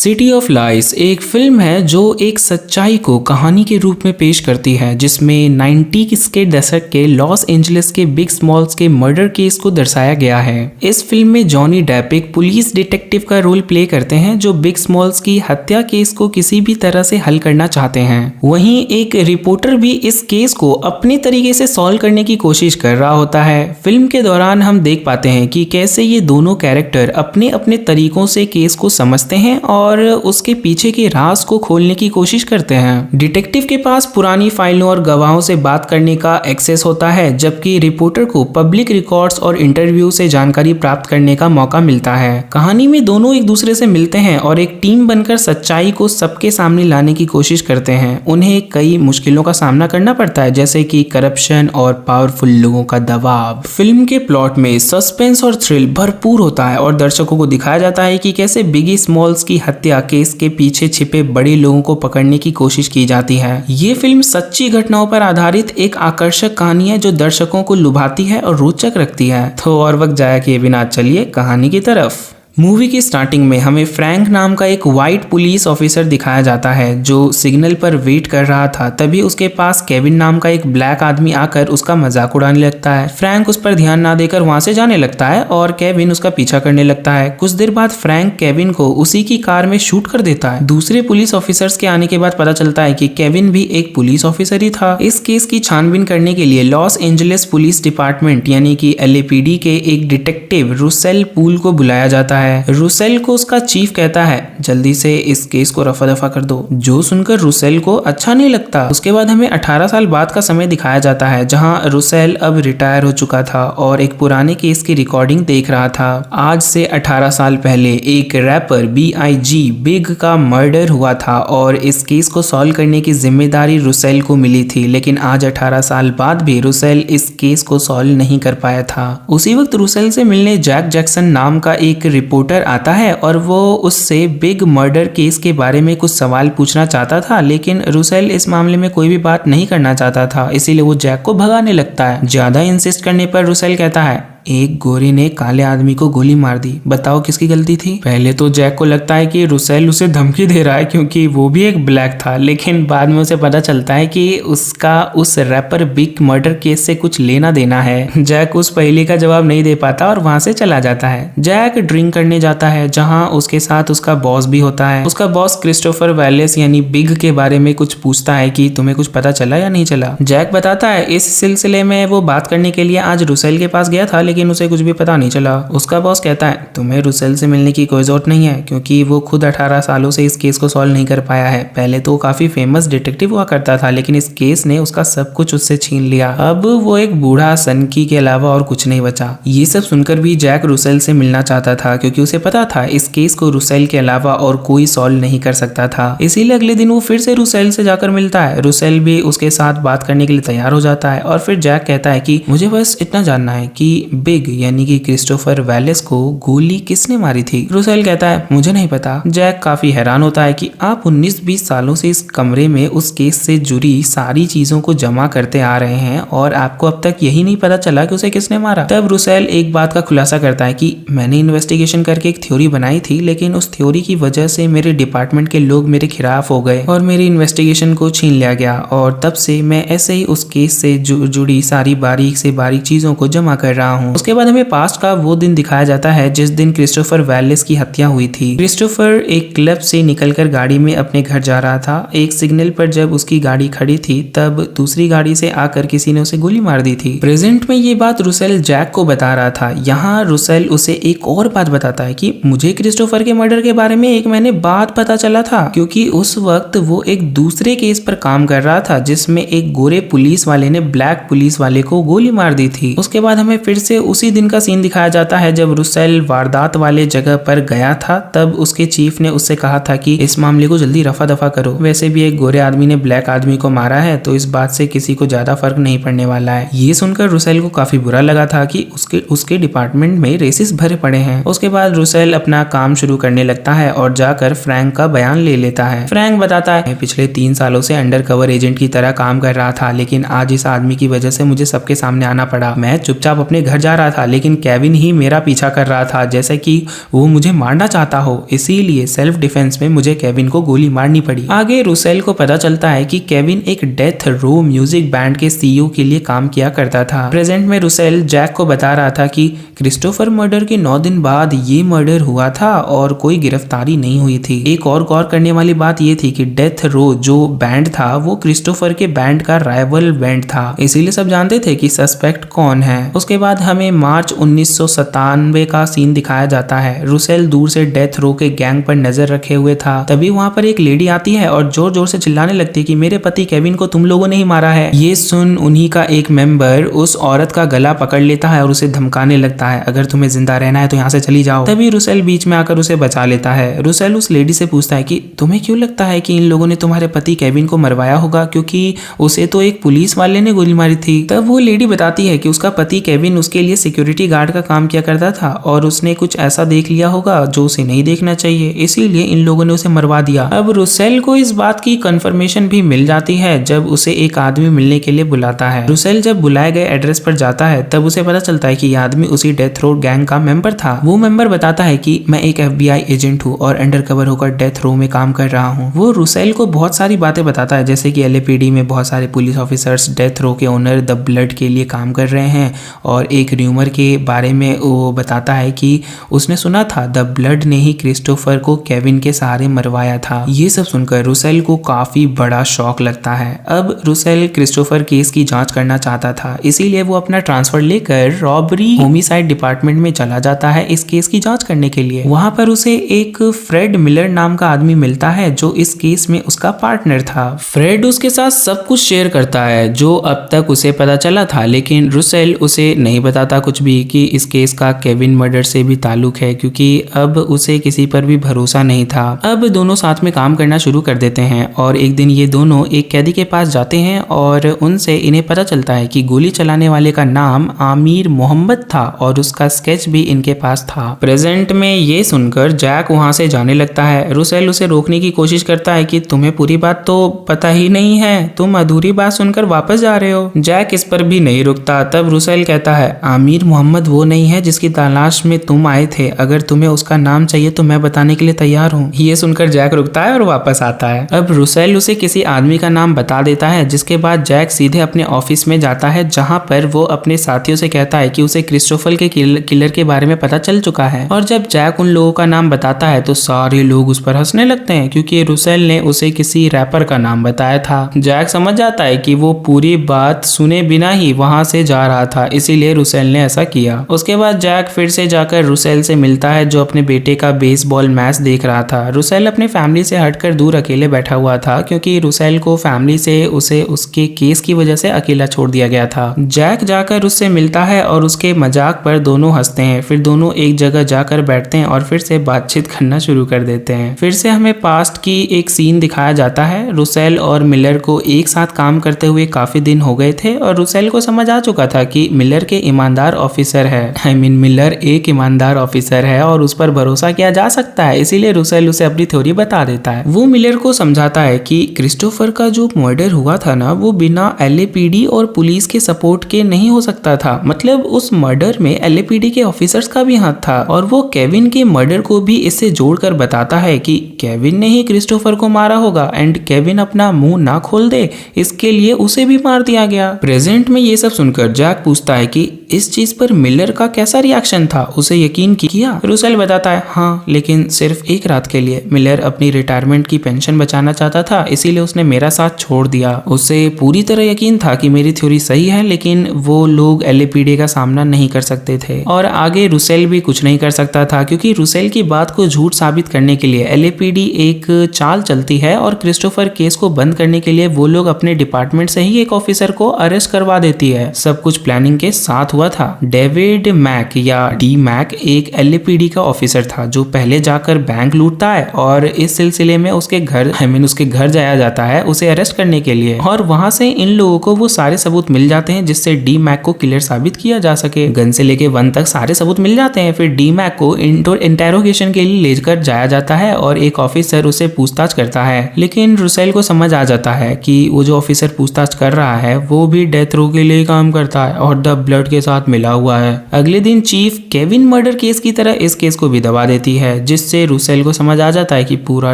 City of लाइस एक film है जो एक सच्चाई को कहानी के रूप में पेश करती है, जिसमें 90s के दशक के लॉस एंजलिस के बिग स्मॉल्स के मर्डर केस को दर्शाया गया है। इस फिल्म में जॉनी डेप एक पुलिस डिटेक्टिव का रोल प्ले करते हैं जो बिग स्मॉल्स की हत्या केस को किसी भी तरह से हल करना चाहते हैं। वहीं एक रिपोर्टर भी इस केस को अपने तरीके से सॉल्व करने की कोशिश कर रहा होता है। फिल्म के दौरान हम देख पाते हैं कि कैसे ये दोनों कैरेक्टर अपने अपने तरीकों से केस को समझते हैं और उसके पीछे के राज को खोलने की कोशिश करते हैं। डिटेक्टिव के पास पुरानी फाइलों और गवाहों से बात करने का एक्सेस होता है, जबकि रिपोर्टर को पब्लिक रिकॉर्ड्स और इंटरव्यू से जानकारी प्राप्त करने का मौका मिलता है। कहानी में दोनों एक दूसरे से मिलते हैं और एक टीम बनकर सच्चाई को सबके सामने लाने की कोशिश करते हैं। उन्हें कई मुश्किलों का सामना करना पड़ता है, जैसे कि करप्शन और पावरफुल लोगों का दबाव। फिल्म के प्लॉट में सस्पेंस और थ्रिल भरपूर होता है और दर्शकों को दिखाया जाता है कि कैसे बिगी स्मॉल्स की हत्या केस के पीछे छिपे बड़े लोगों को पकड़ने की कोशिश की जाती है। ये फिल्म सच्ची घटनाओं पर आधारित एक आकर्षक कहानी है जो दर्शकों को लुभाती है और रोचक रखती है। तो और वक्त जाया किए बिना चलिए कहानी की तरफ। मूवी की स्टार्टिंग में हमें फ्रैंक नाम का एक वाइट पुलिस ऑफिसर दिखाया जाता है जो सिग्नल पर वेट कर रहा था। तभी उसके पास केविन नाम का एक ब्लैक आदमी आकर उसका मजाक उड़ाने लगता है। फ्रैंक उस पर ध्यान ना देकर वहां से जाने लगता है और केविन उसका पीछा करने लगता है। कुछ देर बाद फ्रैंक केविन को उसी की कार में शूट कर देता है। दूसरे पुलिस ऑफिसर्स के आने के बाद पता चलता है कि केविन भी एक पुलिस ऑफिसर ही था। इस केस की छानबीन करने के लिए लॉस एंजलिस पुलिस डिपार्टमेंट यानी कि LAPD के एक डिटेक्टिव रुसेल पूल को बुलाया जाता है। रुसेल को उसका चीफ कहता है जल्दी से इस केस को रफा दफा कर दो, जो सुनकर रुसेल को अच्छा नहीं लगता। उसके बाद हमें 18 साल बाद का समय दिखाया जाता है जहां रुसेल अब रिटायर हो चुका था और एक पुराने केस की रिकॉर्डिंग देख रहा था। आज से 18 साल पहले एक रैपर BIG बिग का मर्डर हुआ था और इस केस को सॉल्व करने की जिम्मेदारी रुसेल को मिली थी, लेकिन आज 18 साल बाद भी रुसेल इस केस को सॉल्व नहीं कर पाया था। उसी वक्त रुसेल से मिलने जैक जैक्सन नाम का एक रिपोर्टर आता है और वो उससे बिग मर्डर केस के बारे में कुछ सवाल पूछना चाहता था, लेकिन रुसेल इस मामले में कोई भी बात नहीं करना चाहता था, इसीलिए वो जैक को भगाने लगता है। ज्यादा इंसिस्ट करने पर रुसेल कहता है एक गोरे ने काले आदमी को गोली मार दी, बताओ किसकी गलती थी। पहले तो जैक को लगता है कि रुसेल उसे धमकी दे रहा है क्योंकि वो भी एक ब्लैक था, लेकिन बाद में उसे पता चलता है कि उसका उस रैपर बिग मर्डर केस से कुछ लेना देना है। जैक उस पहेली का जवाब नहीं दे पाता और वहां से चला जाता है। जैक ड्रिंक करने जाता है जहां उसके साथ उसका बॉस भी होता है। उसका बॉस क्रिस्टोफर वैलेस यानी बिग के बारे में कुछ पूछता है कि तुम्हें कुछ पता चला या नहीं चला। जैक बताता है इस सिलसिले में वो बात करने के लिए आज रुसेल के पास गया था, लेकिन उसे कुछ भी पता नहीं चला। उसका बॉस कहता है तुम्हें रुसेल से मिलने की कोई जरूरत नहीं है क्योंकि वो खुद 18 सालों से इस केस को सॉल्व नहीं कर पाया है। पहले तो काफी फेमस डिटेक्टिव हुआ करता था, लेकिन इस केस ने उसका सब कुछ उससे छीन लिया। अब वो एक बूढ़ा सनकी के अलावा और कुछ नहीं बचा। ये सब सुनकर भी जैक रुसेल से मिलना चाहता था क्योंकि उसे पता था इस केस को रुसेल के अलावा और कोई सॉल्व नहीं कर सकता था। इसीलिए अगले दिन वो फिर से रुसेल से जाकर मिलता है। रुसेल भी उसके साथ बात करने के लिए तैयार हो जाता है और फिर जैक कहता है कि मुझे बस इतना जानना है कि बिग यानी कि क्रिस्टोफर वैलेस को गोली किसने मारी थी। रुसेल कहता है मुझे नहीं पता। जैक काफी हैरान होता है कि आप 19-20 सालों से इस कमरे में उस केस से जुड़ी सारी चीजों को जमा करते आ रहे हैं और आपको अब तक यही नहीं पता चला कि उसे किसने मारा। तब रुसेल एक बात का खुलासा करता है कि मैंने इन्वेस्टिगेशन करके एक थ्योरी बनाई थी, लेकिन उस थ्योरी की वजह से मेरे डिपार्टमेंट के लोग मेरे खिलाफ हो गए और मेरी इन्वेस्टिगेशन को छीन लिया गया और तब से मैं ऐसे ही उस केस से जुड़ी सारी बारीक से बारीक चीजों को जमा कर रहा हूँ। उसके बाद हमें पास्ट का वो दिन दिखाया जाता है जिस दिन क्रिस्टोफर वैलेस की हत्या हुई थी। क्रिस्टोफर एक क्लब से निकलकर गाड़ी में अपने घर जा रहा था। एक सिग्नल पर जब उसकी गाड़ी खड़ी थी तब दूसरी गाड़ी से आकर किसी ने उसे गोली मार दी थी। प्रेजेंट में ये बात रुसेल जैक को बता रहा था। यहाँ रुसेल उसे एक और बात बताता है कि मुझे क्रिस्टोफर के मर्डर के बारे में एक महीने बाद पता चला था, क्योंकि उस वक्त वो एक दूसरे केस पर काम कर रहा था जिसमें एक गोरे पुलिस वाले ने ब्लैक पुलिस वाले को गोली मार दी थी। उसके बाद हमें फिर से उसी दिन का सीन दिखाया जाता है जब रुसेल वारदात वाले जगह पर गया था। तब उसके चीफ ने उससे कहा था कि इस मामले को जल्दी रफा दफा करो। वैसे भी एक गोरे आदमी ने ब्लैक आदमी को मारा है तो इस बात से किसी को ज्यादा फर्क नहीं पड़ने वाला है। ये सुनकर रुसेल को काफी बुरा लगा था कि उसके डिपार्टमेंट में रेसिस भरे पड़े हैं। उसके बाद रुसेल अपना काम शुरू करने लगता है और जाकर फ्रैंक का बयान ले लेता है। फ्रैंक बताता है पिछले 3 सालों से अंडर कवर एजेंट की तरह काम कर रहा था, लेकिन आज इस आदमी की वजह से मुझे सबके सामने आना पड़ा। मैं चुपचाप अपने घर जा रहा था, लेकिन केविन ही मेरा पीछा कर रहा था, जैसे कि वो मुझे मारना चाहता हो। इसीलिए सेल्फ डिफेंस में मुझे केविन को गोली मारनी पड़ी। आगे रुसेल को पता चलता है कि केविन एक डेथ रो म्यूजिक बैंड के सीईओ के लिए काम किया करता था। प्रेजेंट में रुसेल जैक को बता रहा था कि क्रिस्टोफर मर्डर के 9 दिन बाद ये मर्डर हुआ था और कोई गिरफ्तारी नहीं हुई थी। एक और गौर करने वाली बात ये थी कि डेथ रो जो बैंड था वो क्रिस्टोफर के बैंड का राइवल बैंड था, इसीलिए सब जानते थे कि सस्पेक्ट कौन है। उसके बाद हमें मार्च 1997 का सीन दिखाया जाता है। रुसेल दूर से डेथ रो के गैंग पर नजर रखे हुए था। तभी वहां पर एक लेडी आती है और जोर जोर से चिल्लाने लगती है कि मेरे पति केविन को तुम लोगों ने ही मारा है। ये सुन उन्हीं का एक मेंबर उस औरत का गला पकड़ लेता है और उसे धमकाने लगता है, अगर तुम्हें जिंदा रहना है तो यहाँ से चली जाओ। तभी रुसेल बीच में आकर उसे बचा लेता है। रुसेल उस लेडी से पूछता है कि तुम्हें क्यों लगता है कि इन लोगों ने तुम्हारे पति केविन को मरवाया होगा, क्योंकि उसे तो एक पुलिस वाले ने गोली मारी थी। तब वो लेडी बताती है कि उसका पति केविन उसके लिए सिक्योरिटी गार्ड का काम किया करता था और उसने कुछ ऐसा देख लिया होगा जो उसे नहीं देखना चाहिए, इसीलिए इन लोगों ने उसे मरवा दिया। अब रुसेल को इस बात की कंफर्मेशन भी मिल जाती है जब उसे एक आदमी मिलने के लिए बुलाता है। रुसेल जब बुलाए गए एड्रेस पर जाता है तब उसे पता चलता है कि यह आदमी उसी डेथ रो गैंग का मेंबर था। वो मेंबर बताता है कि मैं एक FBI एजेंट हूँ और अंडरकवर होकर डेथ रो में काम कर रहा हूँ। वो रुसेल को बहुत सारी बातें बताता है, जैसे कि LAPD में बहुत सारे पुलिस ऑफिसर्स डेथ रो के ओनर द ब्लड के लिए काम कर रहे हैं, और एक र्यूमर के बारे में वो बताता है कि उसने सुना था द ब्लड ने ही क्रिस्टोफर को केविन के सहारे मरवाया था। ये सब सुनकर रुसेल को काफी बड़ा शॉक लगता है। अब रुसेल क्रिस्टोफर केस की जांच करना चाहता था, इसीलिए वो अपना ट्रांसफर लेकर रॉबरी होमिसाइड डिपार्टमेंट में चला जाता है इस केस की जांच करने के लिए। वहां पर उसे एक फ्रेड मिलर नाम का आदमी मिलता है जो इस केस में उसका पार्टनर था। फ्रेड उसके साथ सब कुछ शेयर करता है जो अब तक उसे पता चला था, लेकिन रुसेल उसे नहीं बताता कुछ भी कि इस केस का केविन मर्डर से भी ताल्लुक है, क्योंकि अब उसे किसी पर भी भरोसा नहीं था। अब दोनों साथ में काम करना शुरू कर देते हैं और एक दिन ये दोनों एक कैदी के पास जाते हैं और उनसे इन्हें पता चलता है कि गोली चलाने वाले का नाम आमिर मोहम्मद था और उसका स्केच भी इनके पास था। प्रेजेंट में ये सुनकर जैक वहां से जाने लगता है। रुसेल उसे रोकने की कोशिश करता है कि तुम्हें पूरी बात तो पता ही नहीं है, तुम अधूरी बात सुनकर वापस जा रहे हो। जैक इस पर भी नहीं रुकता। तब रुसेल कहता है आमिर मोहम्मद वो नहीं है जिसकी तलाश में तुम आए थे, अगर तुम्हें उसका नाम चाहिए तो मैं बताने के लिए तैयार हूँ। ये सुनकर जैक रुकता है और वापस आता है। अब रुसेल उसे किसी आदमी का नाम बता देता है, जिसके बाद जैक सीधे अपने ऑफिस में जाता है, जहाँ पर वो अपने साथियों से कहता है कि उसे क्रिस्टोफर के किलर के बारे में पता चल चुका है। और जब जैक उन लोगों का नाम बताता है तो सारे लोग उस पर हंसने लगते हैं, क्योंकि रुसेल ने उसे किसी रैपर का नाम बताया था। जैक समझ जाता है कि वो पूरी बात सुने बिना ही वहां से जा रहा था, इसीलिए रुसेल ने ऐसा किया। उसके बाद जैक फिर से जाकर रुसेल से मिलता है जो अपने बेटे का बेसबॉल मैच देख रहा था। रुसेल अपने फैमिली से हटकर दूर अकेले बैठा हुआ था, क्योंकि रुसेल को फैमिली से उसे उसके केस की वजह से अकेला छोड़ दिया गया था। जैक जाकर उससे मिलता है और उसके मजाक पर दोनों हंसते हैं। फिर दोनों एक जगह जाकर बैठते हैं और फिर से बातचीत करना शुरू कर देते हैं। फिर से हमें पास्ट की एक सीन दिखाया जाता है। रुसेल और मिलर को एक साथ काम करते हुए काफी दिन हो गए थे और रुसेल को समझ आ चुका था कि मिलर के ईमानदार ऑफिसर है। मिलर एक ईमानदार ऑफिसर है और उस पर भरोसा किया जा सकता है, इसीलिए रुसेल उसे अपनी थ्योरी बता देता है। वो मिलर को समझाता है कि क्रिस्टोफर का जो मर्डर हुआ था ना, वो बिना LAPD और पुलिस के सपोर्ट के नहीं हो सकता था। मतलब उस मर्डर में LAPD के ऑफिसर्स का भी हाथ था। और वो केविन के मर्डर को भी इससे जोड़कर बताता है कि केविन ने ही क्रिस्टोफर को मारा होगा एंड केविन अपना मुंह ना खोल दे, इसके लिए उसे भी मार दिया गया। प्रेजेंट में ये सब सुनकर जैक पूछता है कि इस चीज पर मिलर का कैसा रिएक्शन था, उसे यकीन किया? रुसेल बताता है हाँ, लेकिन सिर्फ एक रात के लिए। मिलर अपनी रिटायरमेंट की पेंशन बचाना चाहता था, इसीलिए उसने मेरा साथ छोड़ दिया। उसे पूरी तरह यकीन था कि मेरी थ्योरी सही है, लेकिन वो लोग LAPD का सामना नहीं कर सकते थे। और आगे रुसेल भी कुछ नहीं कर सकता था, क्योंकि रुसेल की बात को झूठ साबित करने के लिए LAPD एक चाल चलती है और क्रिस्टोफर केस को बंद करने के लिए वो लोग अपने डिपार्टमेंट से ही एक ऑफिसर को अरेस्ट करवा देती है। सब कुछ प्लानिंग के साथ हुआ था। डेविड मैक या डी मैक एक LAPD का ऑफिसर था जो पहले जाकर बैंक लूटता है और इस सिलसिले में उसके घर जाया जाता है उसे अरेस्ट करने के लिए। और वहां से इन लोगों को वो सारे सबूत मिल जाते हैं जिससे डी मैक को किलर साबित किया जा सके। गन से लेके वन तक सारे सबूत मिल जाते हैं। फिर डी मैक को इंटेरोगेशन के लिए लेकर जाया जाता है और एक ऑफिसर उसे पूछताछ करता है, लेकिन रुसेल को समझ आ जाता है कि वो जो ऑफिसर पूछताछ कर रहा है वो भी डेथ रो के लिए काम करता है और द ब्लड के साथ मिला हुआ है। अगले दिन चीफ केविन मर्डर केस की तरह इस केस को भी दबा देती है, जिससे रुसेल को समझ आ जाता है कि पूरा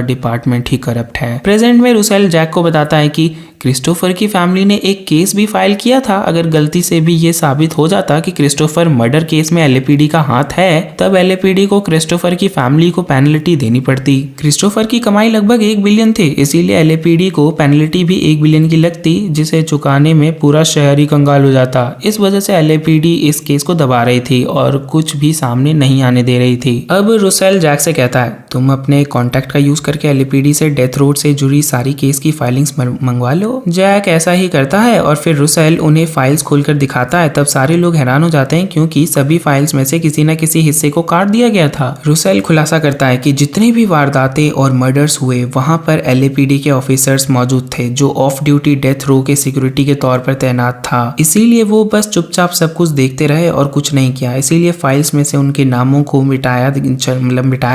डिपार्टमेंट ही करप्ट है। प्रेजेंट में रुसेल जैक को बताता है कि क्रिस्टोफर की फैमिली ने एक केस भी फाइल किया था। अगर गलती से भी ये साबित हो जाता कि क्रिस्टोफर मर्डर केस में एलएपीडी का हाथ है, तब एलएपीडी को क्रिस्टोफर की फैमिली को पेनल्टी देनी पड़ती। क्रिस्टोफर की कमाई लगभग 1 बिलियन थी, इसीलिए एलएपीडी को पेनल्टी भी 1 बिलियन की लगती, जिसे चुकाने में पूरा शहर ही कंगाल हो जाता। इस वजह से एलएपीडी इस केस को दबा रही थी और कुछ भी सामने नहीं आने दे रही थी। अब रुसेल जैक से कहता है, तुम अपने कॉन्टैक्ट का यूज करके एलएपीडी से डेथ रोड से जुड़ी सारी केस की फाइलिंग्स मंगवा लो। जैक ऐसा ही करता है और फिर रुसेल उन्हें फाइल्स खोलकर दिखाता है। तब सारे लोग हैरान हो जाते हैं क्योंकि सभी फाइल्स में से किसी न किसी हिस्से को काट दिया गया था। रुसेल खुलासा करता है कि जितने भी वारदातें और मर्डर्स हुए वहां पर एलएपीडी के ऑफिसर्स मौजूद थे, जो ऑफ ड्यूटी डेथ रो के सिक्योरिटी के तौर पर तैनात था। इसीलिए वो बस चुपचाप सब कुछ देखते रहे और कुछ नहीं किया। इसीलिए फाइल्स में से उनके नामों को मिटाया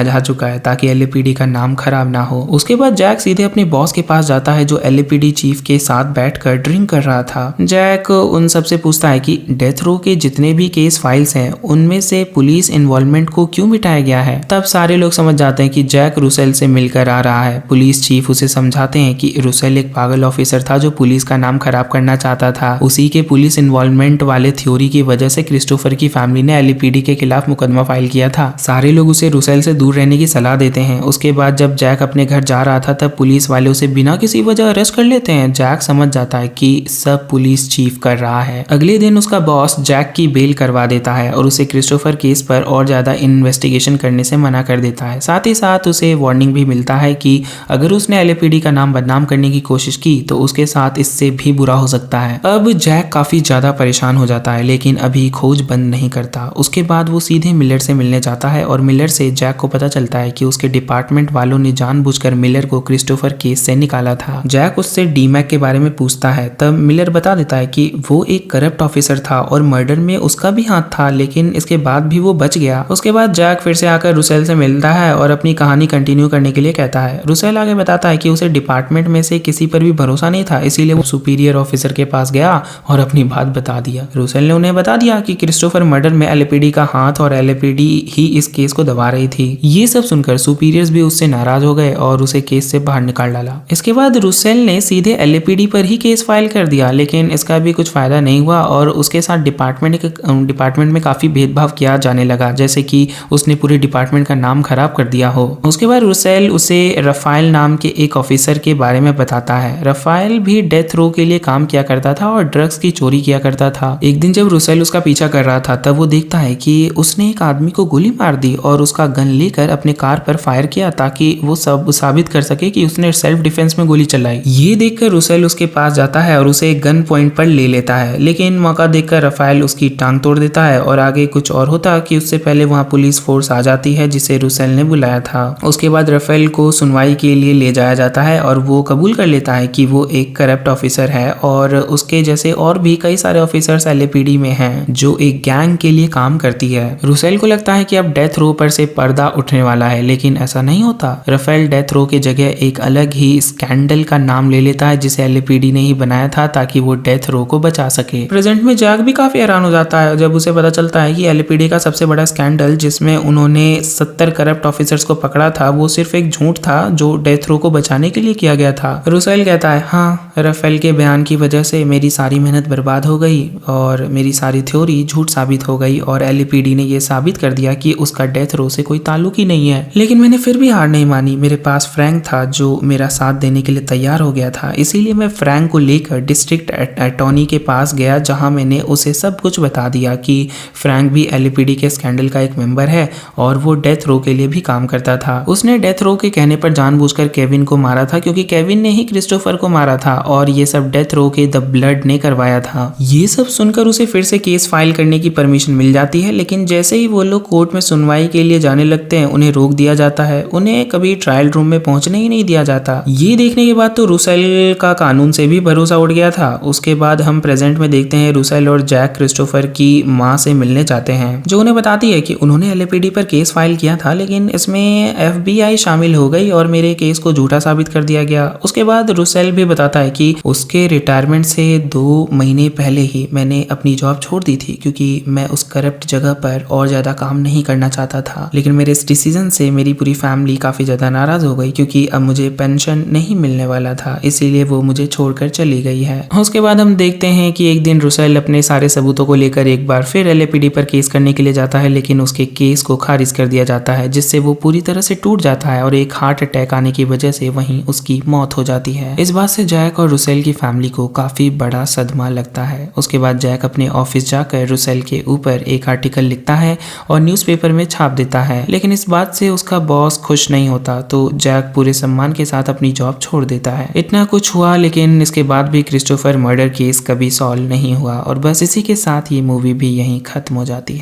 जा चुका है ताकि एलएपीडी का नाम खराब ना हो। उसके बाद जैक सीधे अपने बॉस के पास जाता है, जो एलएपीडी चीफ के साथ बैठकर ड्रिंक कर रहा था। जैक उन सबसे पूछता है कि डेथ रो के जितने भी केस फाइल्स हैं उनमें से पुलिस इन्वॉल्वमेंट को क्यों मिटाया गया है। तब सारे लोग समझ जाते हैं कि जैक रुसेल से मिलकर आ रहा है। पुलिस चीफ उसे समझाते हैं कि रुसेल एक पागल ऑफिसर था जो पुलिस का नाम खराब करना चाहता था। उसी के पुलिस इन्वॉल्वमेंट वाले थ्योरी की वजह से क्रिस्टोफर की फैमिली ने एलएपीडी के खिलाफ मुकदमा फाइल किया था। सारे लोग उसे रुसेल से दूर रहने की सलाह देते हैं। उसके बाद जब जैक अपने घर जा रहा था तब पुलिस वाले उसे बिना किसी वजह अरेस्ट कर लेते हैं। जैक समझ जाता है कि सब पुलिस चीफ कर रहा है। अगले दिन उसका बॉस जैक की बेल करवा देता है और उसे क्रिस्टोफर केस पर और ज्यादा इन्वेस्टिगेशन करने से मना कर देता है। साथ ही साथ उसे वार्निंग भी मिलता है कि अगर उसने एलएपीडी का नाम बदनाम करने की कोशिश की तो उसके साथ इससे भी बुरा हो सकता है। अब जैक काफी ज्यादा परेशान हो जाता है, लेकिन अभी खोज बंद नहीं करता। उसके बाद वो सीधे मिलर से मिलने जाता है और मिलर से जैक को पता चलता है कि उसके डिपार्टमेंट वालों ने जानबूझकर मिलर को क्रिस्टोफर केस से निकाला था। जैक उससे डीमैक के बारे में पूछता है, तब मिलर बता देता है कि वो एक करप्ट ऑफिसर था और मर्डर में उसका भी हाथ था, लेकिन इसके बाद भी वो बच गया। उसके बाद जैक फिर से आकर रुसेल से मिलता है और अपनी कहानी कंटिन्यू करने के लिए कहता है। रुसेल आगे बताता है कि उसे डिपार्टमेंट में से किसी पर भी भरोसा नहीं था, इसीलिए वो सुपीरियर ऑफिसर के पास गया और अपनी बात बता दिया। रुसेल ने उन्हें बता दिया कि क्रिस्टोफर मर्डर में एलएपीडी का हाथ और एलएपीडी ही इस केस को दबा रही थी। ये सब सुनकर सुपीरियर्स भी उससे नाराज हो गए और उसे केस से बाहर निकाल डाला। इसके बाद रुसेल ने सीधे एलएपीडी पर ही केस फाइल कर दिया, लेकिन इसका भी कुछ फायदा नहीं हुआ और उसके साथ डिपार्टमेंट में काफी भेदभाव किया जाने लगा, जैसे कि उसने पूरे डिपार्टमेंट का नाम खराब कर दिया हो। उसके बाद रुसेल उसे रफाइल नाम के एक ऑफिसर के बारे में बताता है। रफाइल भी डेथ रो के लिए काम किया करता था और ड्रग्स की चोरी किया करता था। एक दिन जब रुसेल उसका पीछा कर रहा था तब वो देखता है कि उसने एक आदमी को गोली मार दी और उसका गन लेकर अपने कार पर फायर किया ताकि वो सब साबित कर सके कि उसने सेल्फ डिफेंस में गोली चलाई। ये देखकर रुसेल उसके पास जाता है और उसे गन पॉइंट पर ले लेता है, लेकिन मौका देखकर रफाइल उसकी टांग तोड़ देता है और आगे कुछ और होता कि उससे पहले वहां पुलिस फोर्स आ जाती है जिसे रुसेल ने बुलाया था। उसके बाद रफाइल को सुनवाई के लिए ले जाया जाता है और वो कबूल कर लेता है कि वो एक करप्ट ऑफिसर है और उसके जैसे और भी कई सारे ऑफिसर्स एलएपीडी में हैं जो एक गैंग के लिए काम करती है। रुसेल को लगता है कि अब डेथ रो पर से पर्दा उठने वाला है, लेकिन ऐसा नहीं होता। रफाइल डेथ रो की जगह एक अलग ही स्कैंडल का नाम ले लेता है जिसे एलएपीडी ने ही बनाया था ताकि वो डेथ रो को बचा सके। प्रेजेंट में जैक भी काफी हैरान हो जाता है जब उसे पता चलता है कि एलएपीडी का सबसे बड़ा स्कैंडल जिसमें उन्होंने 70 करप्ट ऑफिसर्स को पकड़ा था वो सिर्फ एक झूठ था जो डेथ रो को बचाने के लिए किया गया था। रुसेल कहता है, हाँ, रफेल के बयान की वजह से मेरी सारी मेहनत बर्बाद हो गई और मेरी सारी थ्योरी झूठ साबित हो गई और एलएपीडी ने यह साबित कर दिया कि उसका डेथ रो से कोई ताल्लुक ही नहीं है। लेकिन मैंने फिर भी हार नहीं मानी। मेरे पास फ्रैंक था जो मेरा साथ देने के लिए तैयार हो गया था, इसीलिए मैं फ्रैंक को लेकर डिस्ट्रिक्ट अटॉर्नी के पास गया जहां मैंने उसे सब कुछ बता दिया कि फ्रैंक भी एलएपीडी के स्कैंडल का एक मेंबर है और वो डेथ रो के लिए भी काम करता था। उसने डेथ रो के कहने पर जानबूझकर केविन को मारा था क्योंकि केविन ने ही क्रिस्टोफर को मारा था और ये सब डेथ रो के द ब्लड ने करवाया था। ये सब सुनकर उसे फिर से केस फाइल करने की परमिशन मिल जाती है, लेकिन जैसे ही वो लोग कोर्ट में सुनवाई के लिए जाने लगते हैं उन्हें रोक दिया जाता है। उन्हें कभी ट्रायल रूम में पहुंचने ही नहीं दिया जाता। ये देखने के बाद तो रुसेल का कानून से भी भरोसा उठ गया था। उसके बाद हम प्रेजेंट में देखते हैं रुसेल और जैक क्रिस्टोफर की माँ से मिलने जाते हैं, जो उन्हें बताती है कि उन्होंने एलएपीडी पर केस फाइल किया था, लेकिन इसमें एफबीआई शामिल हो गई और मेरे केस को झूठा साबित कर दिया गया। उसके बाद रुसेल भी बताता है कि उसके रिटायरमेंट से 2 महीने पहले ही मैंने अपनी जॉब छोड़ दी थी, क्योंकि मैं उस करप्ट जगह पर और ज्यादा काम नहीं करना चाहता था। लेकिन मेरे इस डिसीजन से मेरी पूरी फैमिली काफी ज्यादा नाराज हो गई, क्योंकि अब मुझे पेंशन नहीं मिलने वाला था, इसीलिए वो मुझे छोड़कर चली गई है। उसके बाद हम देखते हैं कि एक दिन रुसेल अपने सारे सबूतों को लेकर एक बार फिर एलएपीडी पर केस करने के लिए जाता है, लेकिन उसके केस को खारिज कर दिया जाता है, जिससे वो पूरी तरह से टूट जाता है और एक हार्ट अटैक आने की वजह से वहीं उसकी मौत हो जाती है। इस बात से जैक और रुसेल की फैमिली को काफी बड़ा सदमा लगता है। उसके बाद जैक अपने ऑफिस जाकर रुसेल के ऊपर एक आर्टिकल लिखता है और न्यूज़पेपर में छाप देता है, लेकिन इस बात से उसका बॉस खुश नहीं होता, तो जैक पूरे सम्मान के साथ अपनी जॉब छोड़ देता है। इतना कुछ हुआ, लेकिन इसके बाद भी क्रिस्टोफर मर्डर केस कभी सॉल्व नहीं हुआ और बस इसी के साथ ये मूवी भी यहीं खत्म हो जाती है।